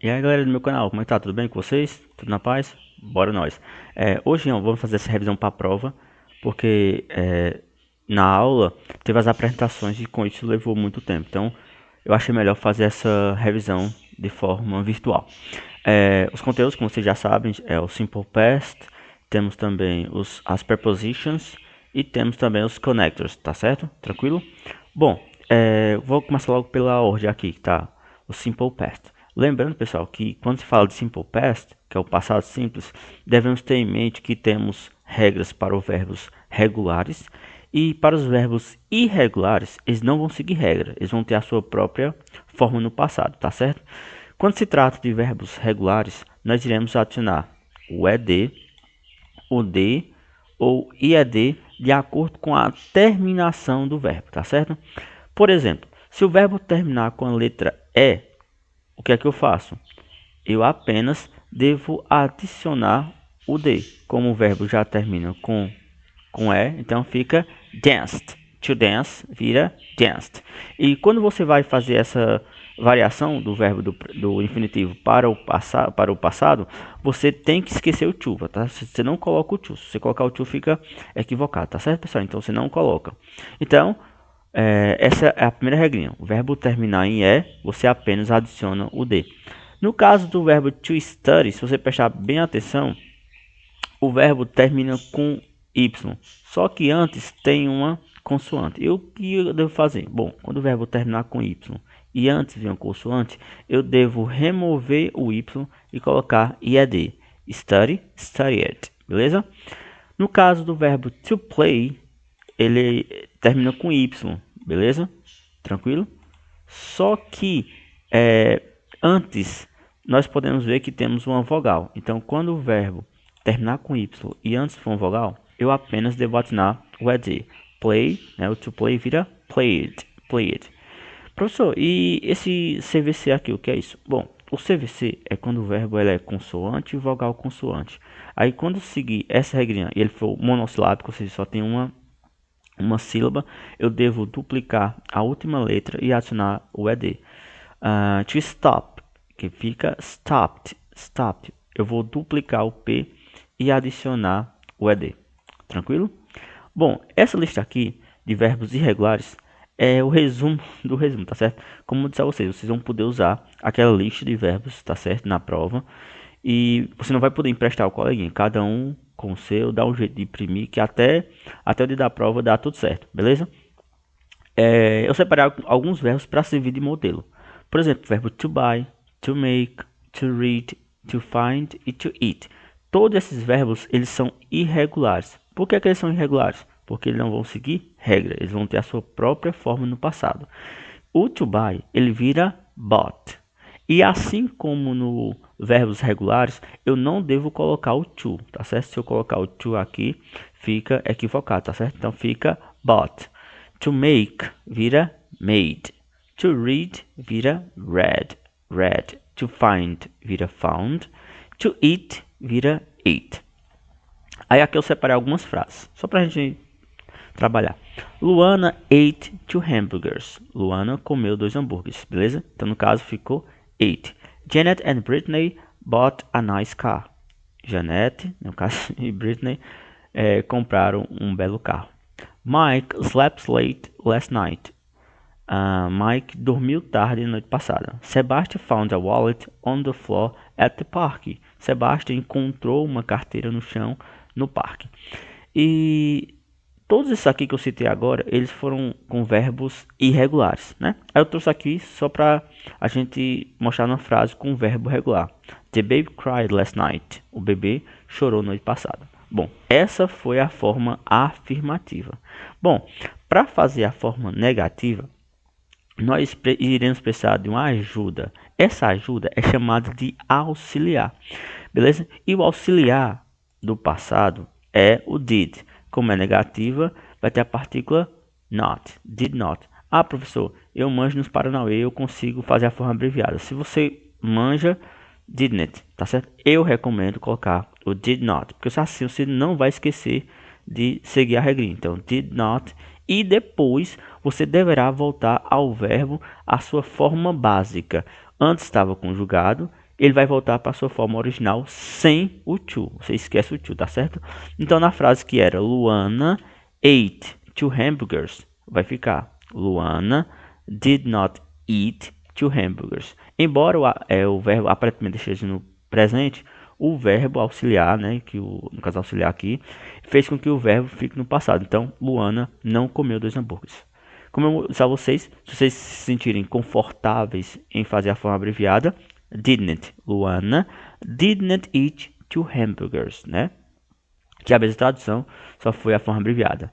E aí galera do meu canal, como é que tá? Tudo bem com vocês? Tudo na paz? Bora nós. Hoje ó, vamos fazer essa revisão para a prova, porque na aula teve as apresentações e com isso levou muito tempo. Então eu achei melhor fazer essa revisão de forma virtual. Os conteúdos, como vocês já sabem, é o Simple Past, temos também as prepositions e temos também os connectors, tá certo? Tranquilo? Bom, vou começar logo pela ordem aqui, tá? O Simple Past. Lembrando, pessoal, que quando se fala de Simple Past, que é o passado simples, devemos ter em mente que temos regras para os verbos regulares e para os verbos irregulares, eles não vão seguir regra, eles vão ter a sua própria forma no passado, tá certo? Quando se trata de verbos regulares, nós iremos adicionar o ed, o d ou ied de acordo com a terminação do verbo, tá certo? Por exemplo, se o verbo terminar com a letra E, o que é que eu faço? Eu apenas devo adicionar o D. Como o verbo já termina com E, então fica danced. To dance vira danced. E quando você vai fazer essa variação do verbo do infinitivo para o passado, você tem que esquecer o to, tá? Você não coloca o to. Se você colocar o to, fica equivocado, tá certo, pessoal? Então você não coloca. Então, essa é a primeira regrinha. O verbo terminar em E, você apenas adiciona o D. No caso do verbo to study, se você prestar bem atenção, o verbo termina com Y. Só que antes tem uma consoante. E o que eu devo fazer? Bom, quando o verbo terminar com Y e antes vem uma consoante, eu devo remover o Y e colocar IED. Study, studied. Beleza? No caso do verbo to play, ele termina com Y. Beleza? Tranquilo? Só que antes nós podemos ver que temos uma vogal. Então, quando o verbo terminar com Y e antes for uma vogal, eu apenas devo adicionar o ed. Play, né, o to play vira played, played. Professor, e esse CVC aqui, o que é isso? Bom, o CVC é quando o verbo ele é consoante e vogal consoante. Aí quando seguir essa regrinha e ele for monossilábico, ou seja, só tem uma sílaba, eu devo duplicar a última letra e adicionar o ed. To stop, que fica stopped, stopped. Eu vou duplicar o P e adicionar o ed. Tranquilo? Bom, essa lista aqui de verbos irregulares é o resumo do resumo, tá certo? Como eu disse a vocês, vocês vão poder usar aquela lista de verbos, tá certo? Na prova. E você não vai poder emprestar o coleguinha. Cada um com o seu, dá um jeito de imprimir, que até o dia da prova dá tudo certo, beleza? Eu separei alguns verbos para servir de modelo. Por exemplo, o verbo to buy, to make, to read, to find e to eat. Todos esses verbos eles são irregulares. Por que eles são irregulares? Porque eles não vão seguir regra, eles vão ter a sua própria forma no passado. O to buy ele vira bought. E assim como no verbos regulares, eu não devo colocar o to, tá certo? Se eu colocar o to aqui, fica equivocado, tá certo? Então fica bought. To make vira made. To read vira read, read. To find vira found. To eat vira ate. Aí aqui eu separei algumas frases, só pra gente trabalhar. Luana ate 2 hamburgers. Luana comeu 2 hambúrgueres, beleza? Então no caso ficou ate. Janet and Britney bought a nice car. Janet, no caso, e Britney compraram um belo carro. Mike slept late last night. Mike dormiu tarde na noite passada. Sebastian found a wallet on the floor at the park. Sebastian encontrou uma carteira no chão no parque. E todos esses aqui que eu citei agora, eles foram com verbos irregulares, né? Aí eu trouxe aqui só para a gente mostrar uma frase com verbo regular. The baby cried last night. O bebê chorou noite passada. Bom, essa foi a forma afirmativa. Bom, para fazer a forma negativa, nós iremos precisar de uma ajuda. Essa ajuda é chamada de auxiliar, beleza? E o auxiliar do passado é o did. Como é negativa, vai ter a partícula not, did not. Ah, professor, eu manjo nos Paranauê, eu consigo fazer a forma abreviada. Se você manja, didn't, tá certo? Eu recomendo colocar o did not, porque assim você não vai esquecer de seguir a regrinha. Então, did not, e depois você deverá voltar ao verbo, a sua forma básica. Antes estava conjugado ele vai voltar para sua forma original sem o to. Você esquece o to, tá certo? Então na frase que era Luana ate 2 hamburgers, vai ficar Luana did not eat 2 hamburgers. Embora o verbo aparentemente esteja no presente, o verbo auxiliar, né, no caso auxiliar aqui, fez com que o verbo fique no passado. Então, Luana não comeu 2 hambúrgueres. Como eu disse a vocês, se vocês se sentirem confortáveis em fazer a forma abreviada, didn't. Luana didn't eat 2 hamburgers, né? Que a mesma tradução só foi a forma abreviada.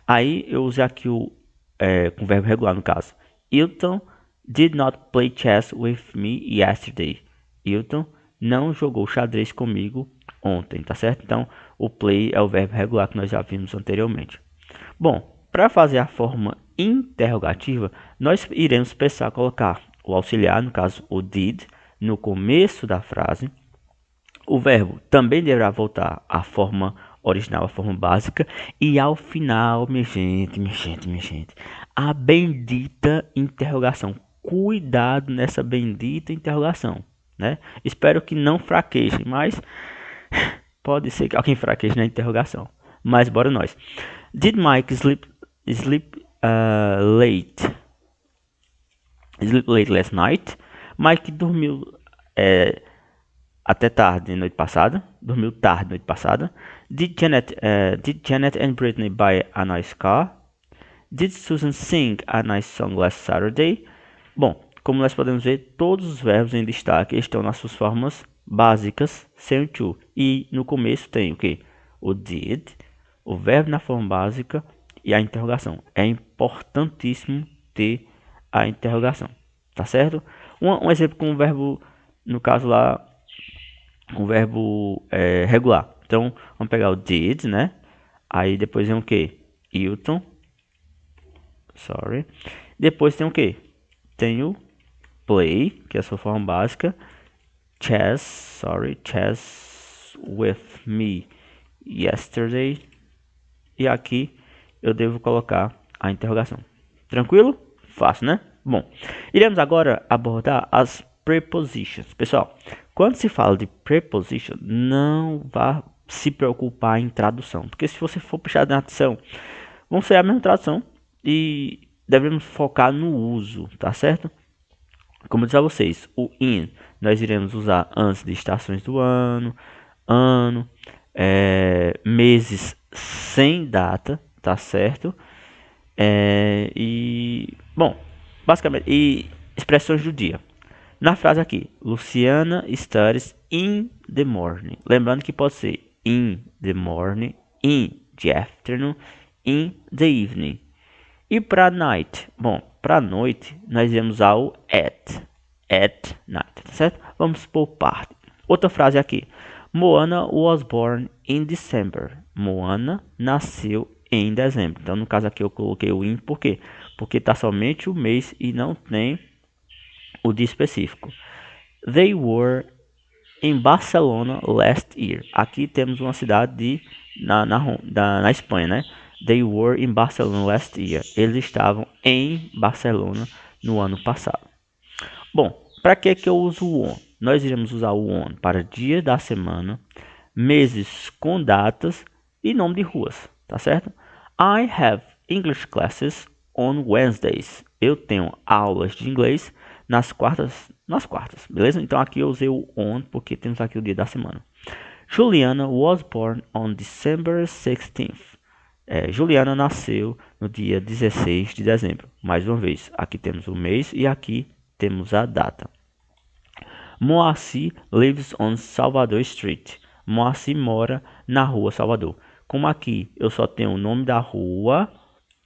Aí eu usei aqui com o verbo regular no caso. Hilton did not play chess with me yesterday. Hilton não jogou xadrez comigo ontem, tá certo? Então, o play é o verbo regular que nós já vimos anteriormente. Bom, para fazer a forma interrogativa, nós iremos precisar colocar o auxiliar, no caso o did, no começo da frase. O verbo também deverá voltar à forma original, à forma básica. E ao final, minha gente, a bendita interrogação. Cuidado nessa bendita interrogação, né? Espero que não fraqueje, mas pode ser que alguém fraqueje na interrogação. Mas bora nós. Did Mike sleep late? Sleep late last night? Mike dormiu até tarde noite passada. Dormiu tarde noite passada. Did Janet and Britney buy a nice car? Did Susan sing a nice song last Saturday? Bom, como nós podemos ver, todos os verbos em destaque estão nas suas formas básicas sem o to. E no começo tem o que? O did, o verbo na forma básica e a interrogação. É importantíssimo ter a interrogação, tá certo? Um exemplo com o verbo, no caso lá, um verbo regular. Então, vamos pegar o did, né? Aí depois vem o que? Hilton. Sorry. Depois tem o que? Tem o play, que é a sua forma básica. Chess with me yesterday. E aqui eu devo colocar a interrogação. Tranquilo? Fácil, né? Bom, iremos agora abordar as prepositions. Pessoal, quando se fala de preposition, não vá se preocupar em tradução. Porque se você for puxar na atenção, vão ser a mesma tradução e devemos focar no uso, tá certo? Como eu disse a vocês, o in nós iremos usar antes de estações do ano, meses sem data, tá certo? Bom, basicamente, e expressões do dia. Na frase aqui, Luciana studies in the morning. Lembrando que pode ser in the morning, in the afternoon, in the evening. E para night? Bom, para noite nós iremos usar o at night, tá certo? Vamos por parte. Outra frase aqui. Moana was born in December. Moana nasceu em dezembro. Então, no caso aqui eu coloquei o in, por quê? Porque está somente o mês e não tem o dia específico. They were in Barcelona last year. Aqui temos uma cidade na Espanha, né? They were in Barcelona last year. Eles estavam em Barcelona no ano passado. Bom, para que eu uso o on? Nós iremos usar o on para dia da semana, meses com datas e nome de ruas, tá certo? I have English classes on Wednesdays. Eu tenho aulas de inglês nas quartas, beleza? Então aqui eu usei o on porque temos aqui o dia da semana. Juliana was born on December 16th. Juliana nasceu no dia 16 de dezembro. Mais uma vez, aqui temos o mês e aqui temos a data. Moacir lives on Salvador Street. Moacir mora na rua Salvador. Como aqui eu só tenho o nome da rua,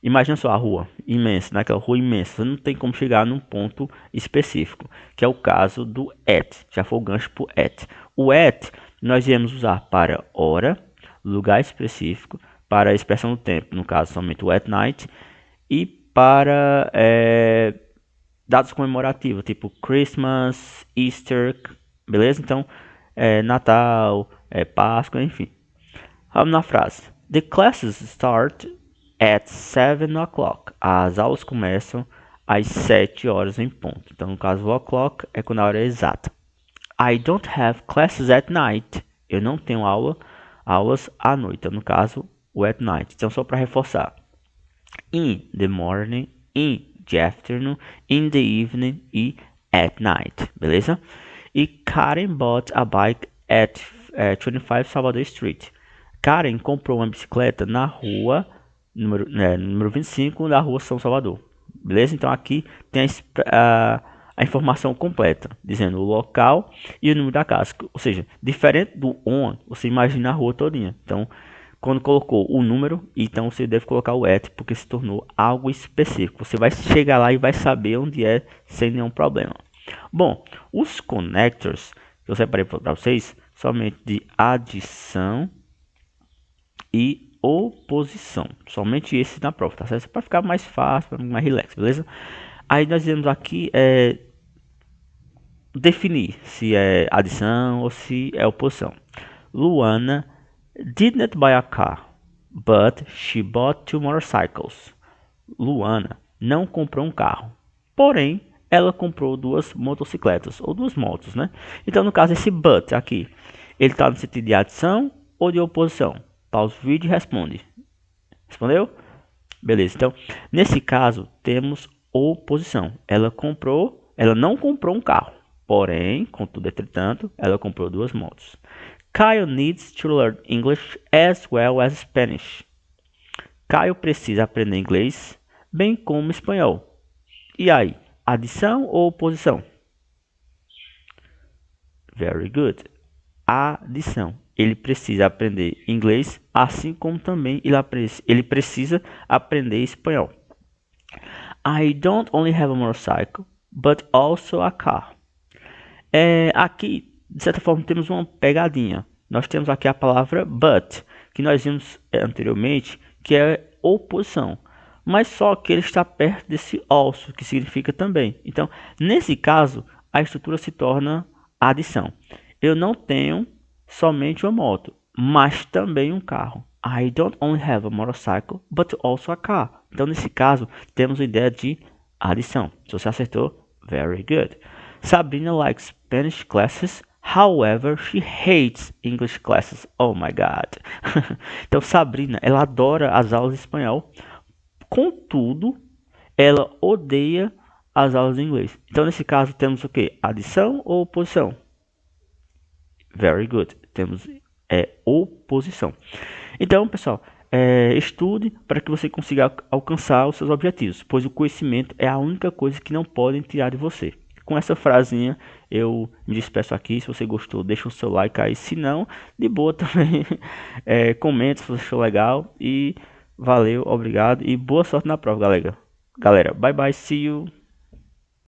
imagina só a rua imensa, naquela rua imensa, você não tem como chegar num ponto específico, que é o caso do at, já foi o gancho para o at. O at nós iremos usar para hora, lugar específico, para a expressão do tempo, no caso somente o at night, e para dados comemorativos, tipo Christmas, Easter, beleza? Então, Natal, Páscoa, enfim. Vamos na frase. The classes start at 7 o'clock. As aulas começam às 7 horas em ponto. Então, no caso, o o'clock é quando a hora é exata. I don't have classes at night. Eu não tenho aulas à noite. Então, no caso, o at night. Então, só para reforçar. In the morning, in the afternoon, in the evening e at night. Beleza? E Karen bought a bike at 25 Salvador Street. Karen comprou uma bicicleta na rua número 25 da rua São Salvador. Beleza? Então aqui tem a informação completa, dizendo o local e o número da casa. Ou seja, diferente do on, você imagina a rua todinha. Então, quando colocou o número, então você deve colocar o at, porque se tornou algo específico. Você vai chegar lá e vai saber onde é sem nenhum problema. Bom, os connectors que eu separei para vocês, somente de adição e oposição. Somente esse na prova, tá certo? Para ficar mais fácil, para mais relax, beleza? Aí nós temos aqui definir se é adição ou se é oposição. Luana didn't buy a car, but she bought 2 motorcycles. Luana não comprou um carro, porém ela comprou 2 motocicletas, ou 2 motos, né? Então, no caso, esse but aqui, ele está no sentido de adição ou de oposição? Pausa o vídeo e responde. Respondeu? Beleza, então, nesse caso, temos oposição. Ela não comprou um carro, porém, contudo, entretanto, ela comprou 2 motos. Kyle needs to learn English as well as Spanish. Kyle precisa aprender inglês, bem como espanhol. E aí, adição ou oposição? Very good. Adição. Ele precisa aprender inglês, assim como também ele precisa aprender espanhol. I don't only have a motorcycle, but also a car. Aqui, de certa forma, temos uma pegadinha. Nós temos aqui a palavra but, que nós vimos anteriormente, que é oposição. Mas só que ele está perto desse also, que significa também. Então, nesse caso, a estrutura se torna adição. Eu não tenho somente uma moto, mas também um carro. I don't only have a motorcycle, but also a car. Então, nesse caso, temos a ideia de adição. Se você acertou, very good. Sabrina likes Spanish classes, however, she hates English classes. Oh my God. Então, Sabrina, ela adora as aulas de espanhol, contudo, ela odeia as aulas de inglês. Então, nesse caso, temos o que? Adição ou oposição? Very good. Temos oposição. Então, pessoal, estude para que você consiga alcançar os seus objetivos, pois o conhecimento é a única coisa que não podem tirar de você. Com essa frasinha, eu me despeço aqui. Se você gostou, deixa o seu like aí. Se não, de boa também. Comenta se você achou legal. E valeu, obrigado. E boa sorte na prova, galera. Bye bye, see you.